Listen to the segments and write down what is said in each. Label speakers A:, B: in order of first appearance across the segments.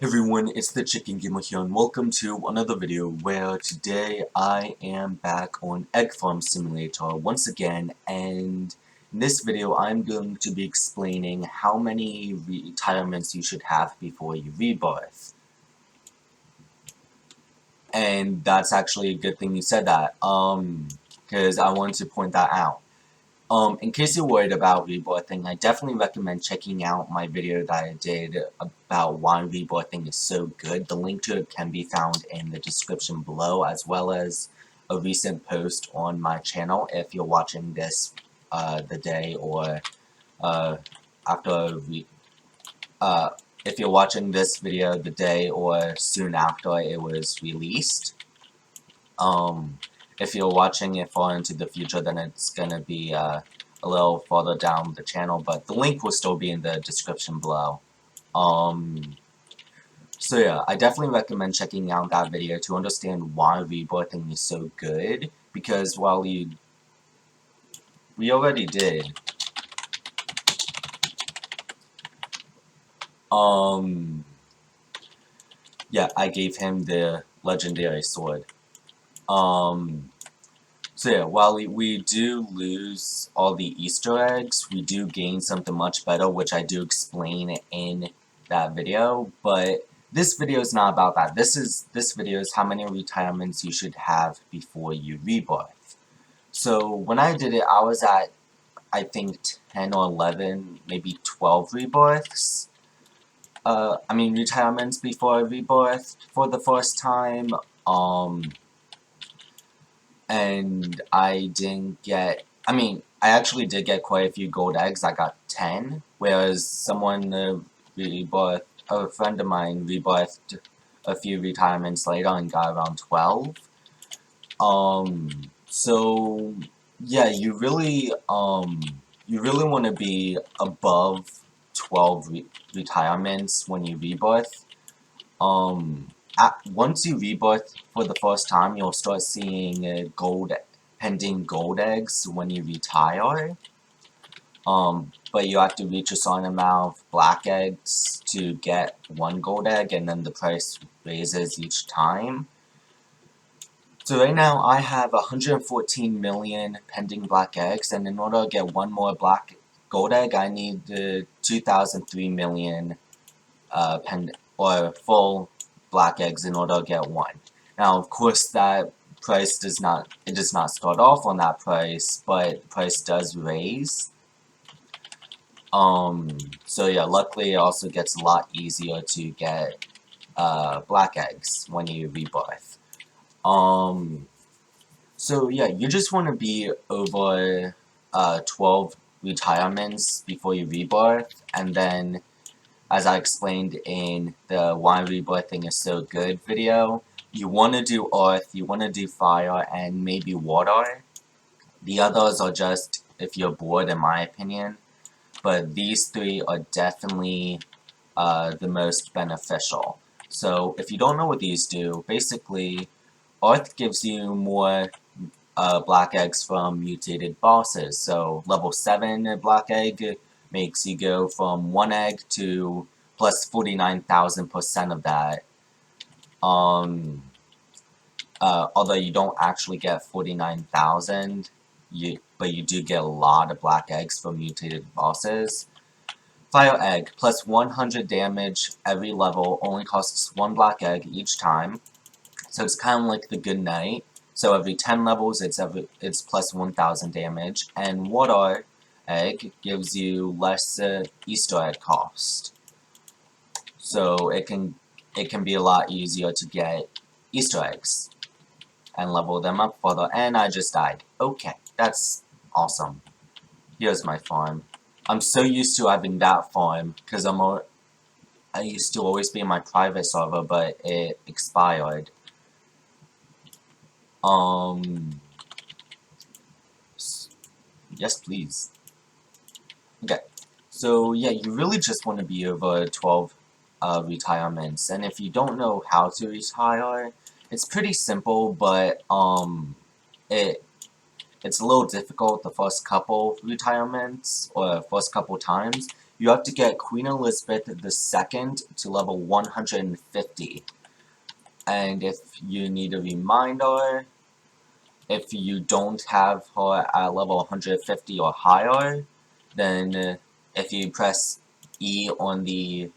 A: Everyone, it's the Chicken Gamer here, and welcome to another video where today I am back on Egg Farm Simulator once again, and in this video I'm going to be explaining how many retirements you should have before you rebirth. And that's actually a good thing you said that, because I wanted to point that out. In case you're worried about rebirthing, I definitely recommend checking out my video that I did about why rebirthing is so good. The link to it can be found in the description below, as well as a recent post on my channel if you're watching this the day or after if you're watching this video the day or soon after it was released. If you're watching it far into the future, then it's gonna be a little further down the channel, but the link will still be in the description below. So yeah, I definitely recommend checking out that video to understand why rebirthing is so good, because while we already did. Yeah, I gave him the legendary sword. So yeah, while we do lose all the Easter eggs, we do gain something much better, which I do explain in that video, but this video is not about that. This video is how many retirements you should have before you rebirth. So when I did it, I was at, I think, 10 or 11, maybe 12 rebirths. Retirements before I rebirthed for the first time. And I didn't get, I actually did get quite a few gold eggs. I got 10, whereas someone a friend of mine rebirthed a few retirements later and got around 12. So yeah, you really want to be above 12 retirements when you rebirth. Once you rebirth for the first time, you'll start seeing pending gold eggs when you retire. But you have to reach a certain amount of black eggs to get one gold egg, and then the price raises each time. So right now I have 114 million pending black eggs, and in order to get one more black gold egg, I need the 2003 million full black eggs in order to get one. Now, of course, that price does not start off on that price, but the price does raise. So yeah, luckily it also gets a lot easier to get black eggs when you rebirth. So yeah, you just want to be over 12 retirements before you rebirth, and then, as I explained in the why rebirthing is so good video, you want to do earth, you want to do fire, and maybe water. The others are just if you're bored, in my opinion, but these three are definitely the most beneficial. So if you don't know what these do, basically earth gives you more black eggs from mutated bosses. So level 7 black egg makes you go from 1 egg to plus 49,000% of that. Although you don't actually get 49,000, but you do get a lot of black eggs from mutated bosses. Fire egg, plus 100 damage every level, only costs 1 black egg each time. So it's kind of like the good night. So every 10 levels, it's plus 1,000 damage. And water egg gives you less Easter egg cost. So it can be a lot easier to get Easter eggs and level them up further. And I just died. Okay, that's awesome. Here's my farm. I'm so used to having that farm because I used to always be in my private server, but it expired. Yes, please. Okay, so yeah, you really just want to be over 12 retirements, and if you don't know how to retire, it's pretty simple, but it's a little difficult the first couple retirements, or first couple times. you have to get Queen Elizabeth II to level 150. And if you need a reminder, if you don't have her at level 150 or higher, then if you press E on the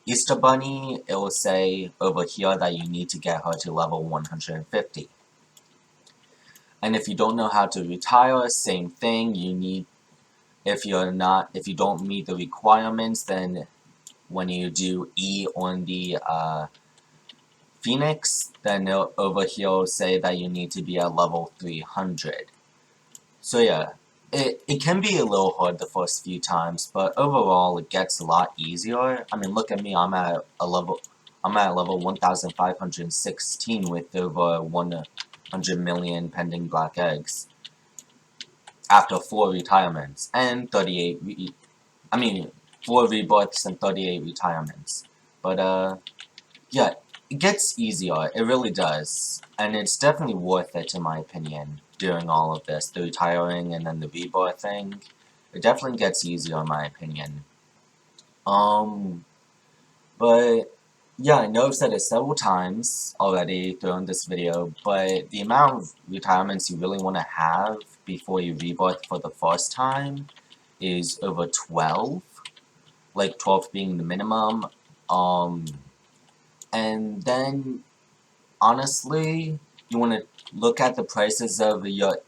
A: Easter Bunny, it will say over here that you need to get her to level 150. And if you don't know how to retire, same thing, you need, if you don't meet the requirements, then when you do E on the Phoenix, then over here will say that you need to be at level 300. So yeah, it can be a little hard the first few times, but overall it gets a lot easier. I mean, look at me, I'm at level 1516 with over 100 million pending black eggs after 4 retirements and 4 rebirths and 38 retirements. But yeah, it gets easier, it really does, and it's definitely worth it in my opinion, doing all of this, the retiring and then the rebirthing. It definitely gets easier in my opinion. But yeah, I know I've said it several times already throughout this video, but the amount of retirements you really want to have before you rebirth for the first time is over 12, like 12 being the minimum. And then, honestly, you want to look at the prices of your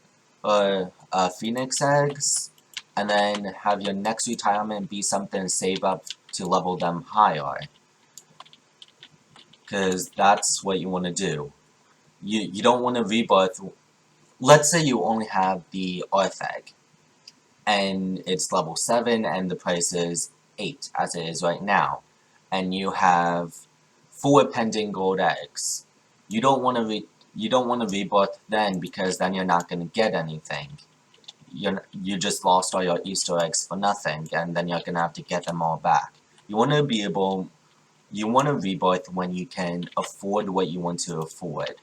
A: Phoenix eggs, and then have your next retirement be something to save up to level them higher. Because that's what you want to do. You don't want to rebirth. Let's say you only have the Earth egg, and it's level 7, and the price is 8, as it is right now. And you have 4 pending gold eggs. You don't want to rebirth then, because then you're not going to get anything. You just lost all your Easter eggs for nothing, and then you're going to have to get them all back. You want to rebirth when you can afford what you want to afford.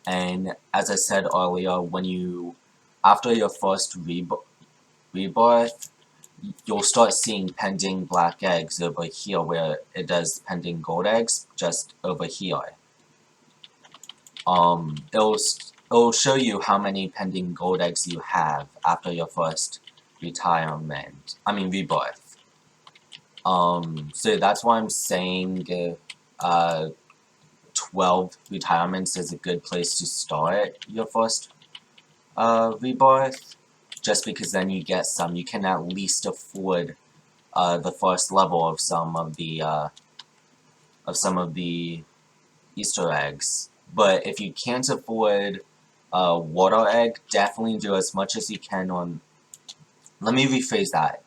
A: And as I said earlier, after your first rebirth, you'll start seeing pending black eggs over here where it does pending gold eggs, just over here. It'll show you how many pending gold eggs you have after your first rebirth. So that's why I'm saying 12 retirements is a good place to start your first rebirth, just because then you get some. You can at least afford the first level of some of the Easter eggs. But if you can't afford water egg, definitely do as much as you can on. Let me rephrase that.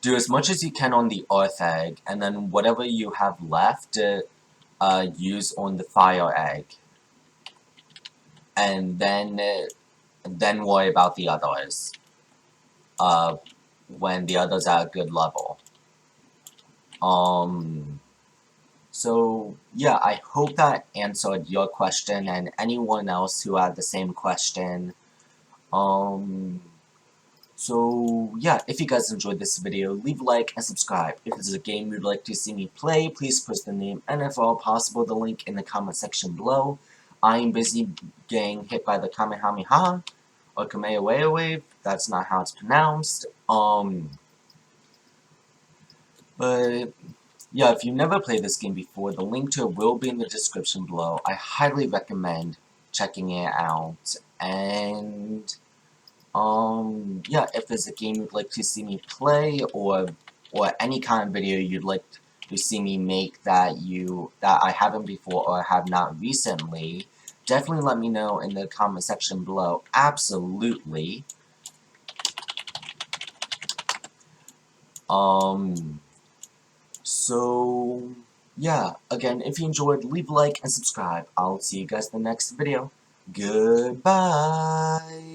A: Do as much as you can on the earth egg, and then whatever you have left, use on the fire egg, and then worry about the others. When the others are at a good level. So yeah, I hope that answered your question and anyone else who had the same question. So yeah, if you guys enjoyed this video, leave a like and subscribe. If this is a game you'd like to see me play, please post the name and if all possible the link in the comment section below. I'm busy getting hit by the Kamehameha or Kamehameha wave. That's not how it's pronounced. But yeah, if you've never played this game before, the link to it will be in the description below. I highly recommend checking it out. And yeah, if there's a game you'd like to see me play, or any kind of video you'd like to see me make that I haven't before or have not recently, definitely let me know in the comment section below. Absolutely. So yeah, again, if you enjoyed, leave a like and subscribe. I'll see you guys in the next video. Goodbye.